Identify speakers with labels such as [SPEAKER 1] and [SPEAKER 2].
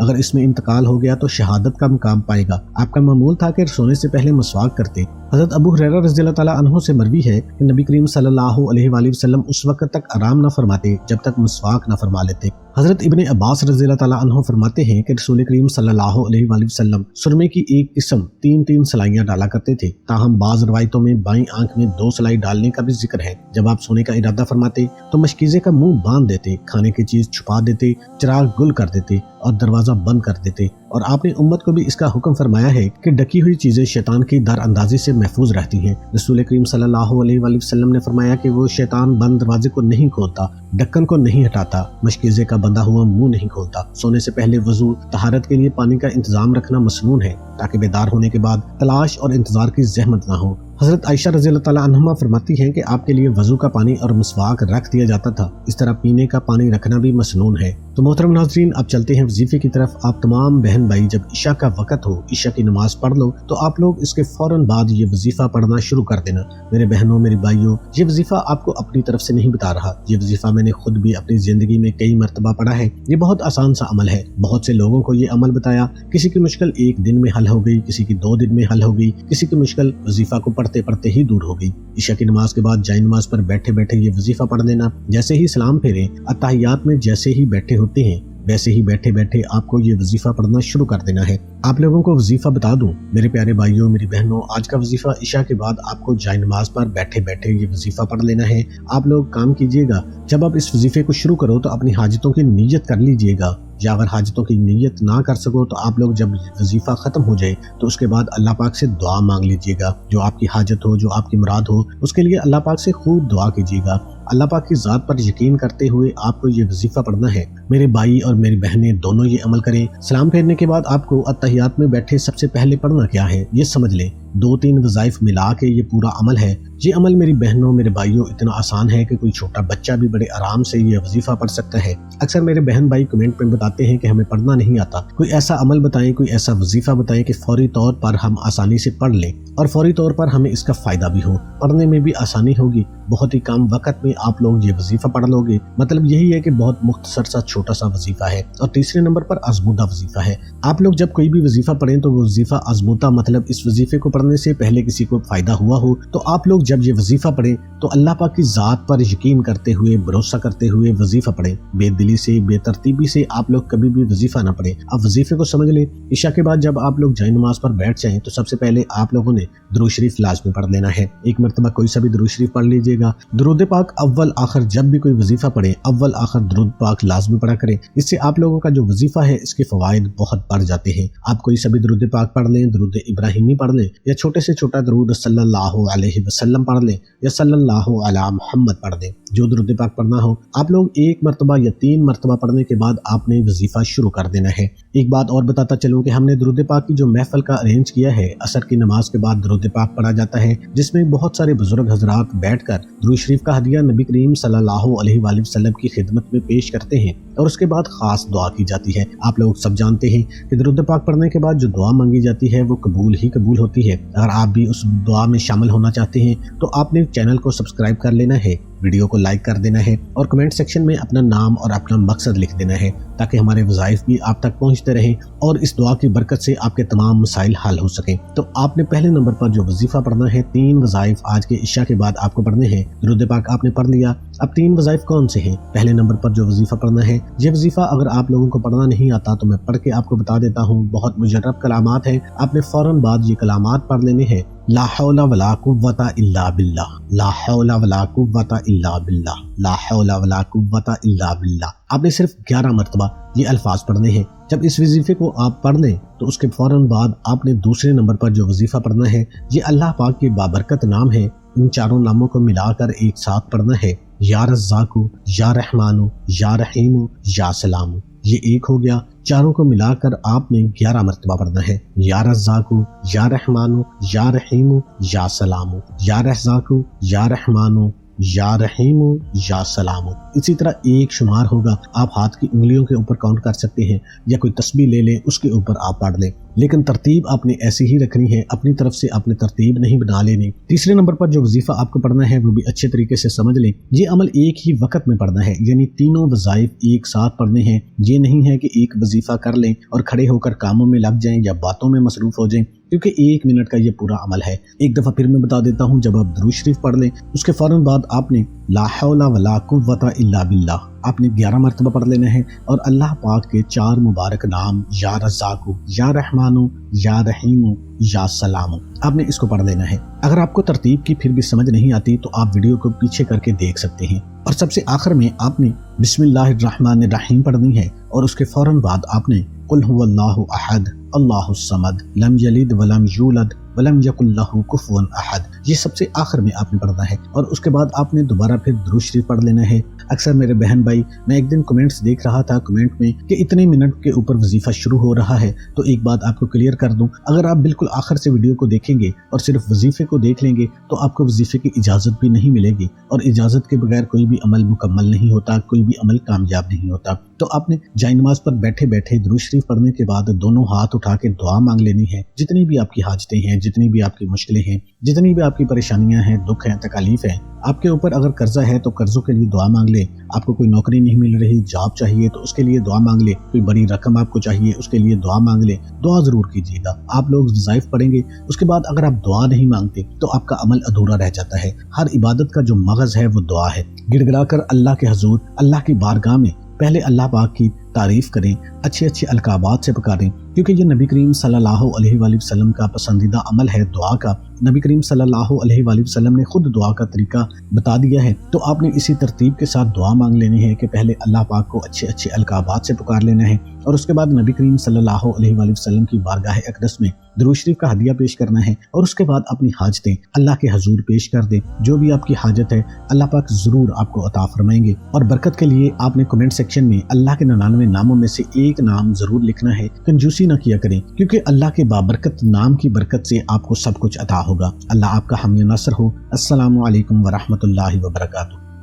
[SPEAKER 1] اگر اس میں انتقال ہو گیا تو شہادت کا مقام پائے گا۔ آپ کا معمول تھا کہ سونے سے پہلے مسواک کرتے۔ حضرت ابو ہریرہ رضی اللہ تعالیٰ عنہ سے مروی ہے کہ نبی کریم صلی اللہ علیہ وآلہ وسلم اس وقت تک آرام نہ فرماتے جب تک مسواک نہ فرما لیتے۔ حضرت ابن عباس رضی اللہ تعالیٰ عنہ فرماتے ہیں کہ رسول کریم صلی اللہ علیہ وآلہ وسلم سرمے کی ایک قسم 3 سلائیاں ڈالا کرتے تھے، تاہم بعض روایتوں میں بائیں آنکھ میں 2 سلائی ڈالنے کا بھی ذکر ہے۔ جب آپ سونے کا ارادہ فرماتے تو مشکیزے کا منہ باندھ دیتے، کھانے کی چیز چھپا دیتے، چراغ گل کر دیتے اور دروازہ بند کر دیتے، اور آپ نے امت کو بھی اس کا حکم فرمایا ہے کہ ڈکی ہوئی چیزیں شیطان کی در اندازی سے محفوظ رہتی ہیں۔ رسول کریم صلی اللہ علیہ وآلہ وسلم نے فرمایا کہ وہ شیطان بند دروازے کو نہیں کھولتا، ڈکن کو نہیں ہٹاتا، مشکیزے کا بندھا ہوا منہ نہیں کھولتا۔ سونے سے پہلے وضو، طہارت کے لیے پانی کا انتظام رکھنا مسنون ہے تاکہ بیدار ہونے کے بعد تلاش اور انتظار کی زحمت نہ ہو۔ حضرت عائشہ رضی اللہ تعالیٰ عنہا فرماتی ہیں کہ آپ کے لیے وضو کا پانی اور مسواک رکھ دیا جاتا تھا، اس طرح پینے کا پانی رکھنا بھی مسنون ہے۔ تو محترم ناظرین، اب چلتے ہیں وظیفے کی طرف۔ آپ تمام بہن بھائی جب عشاء کا وقت ہو، عشاء کی نماز پڑھ لو تو آپ لوگ اس کے فوراً بعد یہ وظیفہ پڑھنا شروع کر دینا۔ میرے بہنوں، میری بھائیوں، یہ وظیفہ آپ کو اپنی طرف سے نہیں بتا رہا، یہ وظیفہ میں نے خود بھی اپنی زندگی میں کئی مرتبہ پڑھا ہے۔ یہ بہت آسان سا عمل ہے، بہت سے لوگوں کو یہ عمل بتایا، کسی کی مشکل 1 دن میں حل ہو گئی، کسی کی 2 دن میں حل ہو گئی، کسی کی مشکل وظیفہ کو پڑھتے پڑھتے ہی دور ہو گئی۔ عشاء کی نماز کے بعد جائے نماز پر بیٹھے بیٹھے یہ وظیفہ پڑھ لینا، جیسے ہی سلام پھیریں، اتحیات میں جیسے ہی بیٹھے ہوتے ہیں ویسے ہی بیٹھے بیٹھے آپ کو یہ وظیفہ پڑھنا شروع کر دینا ہے۔ آپ لوگوں کو وظیفہ بتا دوں، میرے پیارے بھائیوں، میری بہنوں، آج کا وظیفہ عشاء کے بعد آپ کو جائے نماز پر بیٹھے بیٹھے یہ وظیفہ پڑھ لینا ہے۔ آپ لوگ کام کیجئے گا، جب آپ اس وظیفے کو شروع کرو تو اپنی حاجتوں کی نیت کر لیجئے گا، یا اگر حاجتوں کی نیت نہ کر سکو تو آپ لوگ جب وظیفہ ختم ہو جائے تو اس کے بعد اللہ پاک سے دعا مانگ لیجئے گا۔ جو آپ کی حاجت ہو، جو آپ کی مراد ہو، اس کے لیے اللہ پاک سے خوب دعا کیجئے گا۔ اللہ پاک کی ذات پر یقین کرتے ہوئے آپ کو یہ وظیفہ پڑھنا ہے۔ میرے بھائی اور میری بہنیں دونوں یہ عمل کریں۔ سلام پھیرنے کے بعد آپ کو اتحیات میں بیٹھے سب سے پہلے پڑھنا کیا ہے یہ سمجھ لیں۔ 2-3 وظائف ملا کے یہ پورا عمل ہے۔ یہ عمل میری بہنوں، میرے بھائیوں، اتنا آسان ہے کہ کوئی چھوٹا بچہ بھی بڑے آرام سے یہ وظیفہ پڑھ سکتا ہے۔ اکثر میرے بہن بھائی کمنٹ میں بتاتے ہیں کہ ہمیں پڑھنا نہیں آتا۔ کوئی ایسا عمل بتائیں، کوئی ایسا وظیفہ بتائیں کہ فوری طور پر ہم آسانی سے پڑھ لیں اور فوری طور پر ہمیں اس کا فائدہ بھی ہو، پڑھنے میں بھی آسانی ہوگی، بہت ہی کم وقت میں آپ لوگ یہ وظیفہ پڑھ لو گے۔ مطلب یہی ہے کہ بہت مختصر سا چھوٹا سا وظیفہ ہے۔ اور تیسرے نمبر پر آزمودہ وظیفہ ہے۔ آپ لوگ جب کوئی بھی وظیفہ پڑھیں تو وہ وظیفہ آزمودہ، مطلب اس وظیفے کو پڑھنے سے پہلے کسی کو فائدہ ہوا ہو، تو آپ لوگ جب یہ وظیفہ پڑھیں تو اللہ پاک کی ذات پر یقین کرتے ہوئے، بھروسہ کرتے ہوئے وظیفہ پڑھیں۔ بے دلی سے، بے ترتیبی سے آپ لوگ کبھی بھی وظیفہ نہ پڑھیں۔ اب وظیفے کو سمجھ لیں۔ عشاء کے بعد جب آپ لوگ جائے نماز پر بیٹھ جائیں تو سب سے پہلے آپ لوگوں نے درود شریف لازمی پڑھ لینا ہے۔ ایک مرتبہ کوئی سا بھی درود شریف پڑھ لیجئے گا۔ درود پاک اول آخر جب بھی کوئی وظیفہ پڑھیں، اول آخر درود پاک لازمی پڑھا کریں۔ اس سے آپ لوگوں کا جو وظیفہ ہے اس کے فوائد بہت بڑھ جاتے ہیں۔ آپ کوئی سا بھی درود پاک پڑھ لیں، درود ابراہیمی پڑھ لیں، یا چھوٹے سے چھوٹا درود صلی اللہ علیہ وسلم پڑھ لیں، یا صلی اللہ علی محمد پڑھ دیں۔ جو درود پاک پڑھنا ہو آپ لوگ 1 مرتبہ یا 3 مرتبہ پڑھنے کے بعد آپ نے وظیفہ شروع کر دینا ہے۔ ایک بات اور بتاتا چلوں کہ ہم نے درود پاک کی جو محفل کا ارینج کیا ہے، عصر کی نماز کے بعد درود پاک پڑھا جاتا ہے، جس میں بہت سارے بزرگ حضرات بیٹھ کر درود شریف کا ہدیہ نبی کریم صلی اللہ علیہ وآلہ وسلم کی خدمت میں پیش کرتے ہیں، اور اس کے بعد خاص دعا کی جاتی ہے۔ آپ لوگ سب جانتے ہیں کہ درود پاک پڑھنے کے بعد جو دعا مانگی جاتی ہے وہ قبول ہی قبول ہوتی ہے۔ اگر آپ بھی اس دعا میں شامل ہونا چاہتے ہیں تو آپ نے چینل کو سبسکرائب کر لینا ہے، ویڈیو کو لائک کر دینا ہے، اور کمنٹ سیکشن میں اپنا نام اور اپنا مقصد لکھ دینا ہے تاکہ ہمارے وظائف بھی آپ تک پہنچتے رہیں اور اس دعا کی برکت سے آپ کے تمام مسائل حل ہو سکیں۔ تو آپ نے پہلے نمبر پر جو وظیفہ پڑھنا ہے، 3 وظائف آج کے عشاء کے بعد آپ کو پڑھنے ہیں۔ درود پاک آپ نے پڑھ لیا، اب 3 وظائف کون سے ہیں؟ پہلے نمبر پر جو وظیفہ پڑھنا ہے، یہ وظیفہ اگر آپ لوگوں کو پڑھنا نہیں آتا تو میں پڑھ کے آپ کو بتا دیتا ہوں۔ بہت مجرب کلمات ہیں، آپ نے فوراً بعد یہ کلمات پڑھ لینے ہیں۔ لا حول ولا قوت الا باللہ، لا حول ولا قوت الا باللہ، لا حول ولا قوت الا باللہ۔ آپ نے صرف 11 مرتبہ یہ الفاظ پڑھنے ہیں۔ جب اس وظیفے کو آپ پڑھ لیں تو اس کے فوراً بعد آپ نے دوسرے نمبر پر جو وظیفہ پڑھنا ہے، یہ اللہ پاک کے بابرکت نام ہے، ان چاروں ناموں کو ملا کر ایک ساتھ پڑھنا ہے۔ یا رزاق، یا رحمان، یا رحیم، یا سلام۔ یہ ایک ہو گیا، چاروں کو ملا کر آپ نے 11 مرتبہ پڑھنا ہے۔ یا رزاق، یا رحمان، یا رحیم، یا سلام، یا رزاق، یا رحمان، یا رحیم یا سلام. اسی طرح ایک شمار ہوگا، آپ ہاتھ کی انگلیوں کے اوپر کاؤنٹ کر سکتے ہیں یا کوئی تسبیح لے لیں اس کے اوپر آپ پڑھ لیں، لیکن ترتیب آپ نے ایسی ہی رکھنی ہے، اپنی طرف سے آپ نے ترتیب نہیں بنا لینی. تیسرے نمبر پر جو وظیفہ آپ کو پڑھنا ہے وہ بھی اچھے طریقے سے سمجھ لیں. یہ عمل ایک ہی وقت میں پڑھنا ہے، یعنی تینوں وظائف ایک ساتھ پڑھنے ہیں. یہ نہیں ہے کہ ایک وظیفہ کر لیں اور کھڑے ہو کر کاموں میں لگ جائیں یا باتوں میں مصروف ہو جائیں، کیونکہ 1 منٹ کا یہ پورا عمل ہے. ایک دفعہ پھر میں بتا دیتا ہوں، جب آپ درود شریف پڑھ لیں اس کے فوراً بعد آپ نے لا حول ولا قوت الا باللہ آپ نے 11 مرتبہ پڑھ لینا ہے، اور اللہ پاک کے 4 مبارک نام یا رزاق، یا رحمان، یا رحیم، یا سلام، آپ نے اس کو پڑھ لینا ہے. اگر آپ کو ترتیب کی پھر بھی سمجھ نہیں آتی تو آپ ویڈیو کو پیچھے کر کے دیکھ سکتے ہیں. اور سب سے آخر میں آپ نے بسم اللہ الرحمن الرحیم پڑھنی ہے، اور اس کے فوراً بعد آپ نے قل هو اللہ احد اللہ الصمد لم یلد ولم یولد ولم یکن لہ کفوا احد، یہ سب سے آخر میں آپ نے پڑھنا ہے. اور اس کے بعد آپ نے دوبارہ پھر درود شریف پڑھ لینا ہے. اکثر میرے بہن بھائی، میں ایک دن کمنٹس دیکھ رہا تھا کمنٹ میں کہ اتنے منٹ کے اوپر وظیفہ شروع ہو رہا ہے، تو ایک بات آپ کو کلیئر کر دوں، اگر آپ بالکل آخر سے ویڈیو کو دیکھیں گے اور صرف وظیفے کو دیکھ لیں گے تو آپ کو وظیفے کی اجازت بھی نہیں ملے گی، اور اجازت کے بغیر کوئی بھی عمل مکمل نہیں ہوتا، کوئی بھی عمل کامیاب نہیں ہوتا. تو آپ نے جائے نماز پر بیٹھے بیٹھے درود شریف پڑھنے کے بعد دونوں ہاتھ اٹھا کے دعا مانگ لینی ہے. جتنی بھی آپ کی حاجتیں ہیں، جتنی بھی آپ کی مشکلیں ہیں، جتنی بھی آپ کی پریشانیاں ہیں، دکھ ہیں، تکالیف ہیں، آپ کے اوپر اگر قرضہ ہے تو قرضوں کے لیے دعا مانگ لیں. آپ کو کوئی نوکری نہیں مل رہی، جاب چاہیے تو اس کے لیے دعا مانگ لیں. کوئی بڑی رقم آپ کو چاہیے، اس کے لیے دعا مانگ لیں. دعا ضرور کیجیے گا. آپ لوگ وظائف پڑھیں گے، اس کے بعد اگر آپ دعا نہیں مانگتے تو آپ کا عمل ادھورا رہ جاتا ہے. ہر عبادت کا جو مغز ہے وہ دعا ہے. گڑ گڑا کر اللہ کے حضور، اللہ کی بارگاہ میں پہلے اللہ پاک کی تعریف کریں، اچھے اچھے القابات سے پکاریں، کیونکہ یہ نبی کریم صلی اللہ علیہ وآلہ وسلم کا پسندیدہ عمل ہے دعا کا. نبی کریم صلی اللہ علیہ وآلہ وسلم نے خود دعا کا طریقہ بتا دیا ہے. تو آپ نے اسی ترتیب کے ساتھ دعا مانگ لینی ہے کہ پہلے اللہ پاک کو اچھے اچھے القابات سے پکار لینا ہے، اور اس کے بعد نبی کریم صلی اللہ علیہ وآلہ وسلم کی بارگاہ اقدس میں درود شریف کا ہدیہ پیش کرنا ہے، اور اس کے بعد اپنی حاجتیں اللہ کے حضور پیش کر دیں. جو بھی آپ کی حاجت ہے اللہ پاک ضرور آپ کو عطا فرمائیں گے. اور برکت کے لیے آپ نے کمنٹ سیکشن میں اللہ کے 99 ناموں میں سے ایک نام ضرور لکھنا ہے. کنجوسی نہ کیا کریں، کیونکہ اللہ کے بابرکت نام کی برکت سے آپ کو سب کچھ عطا ہوگا. اللہ آپ کا حامی ناصر ہو. السلام علیکم ورحمۃ اللہ وبرکاتہ.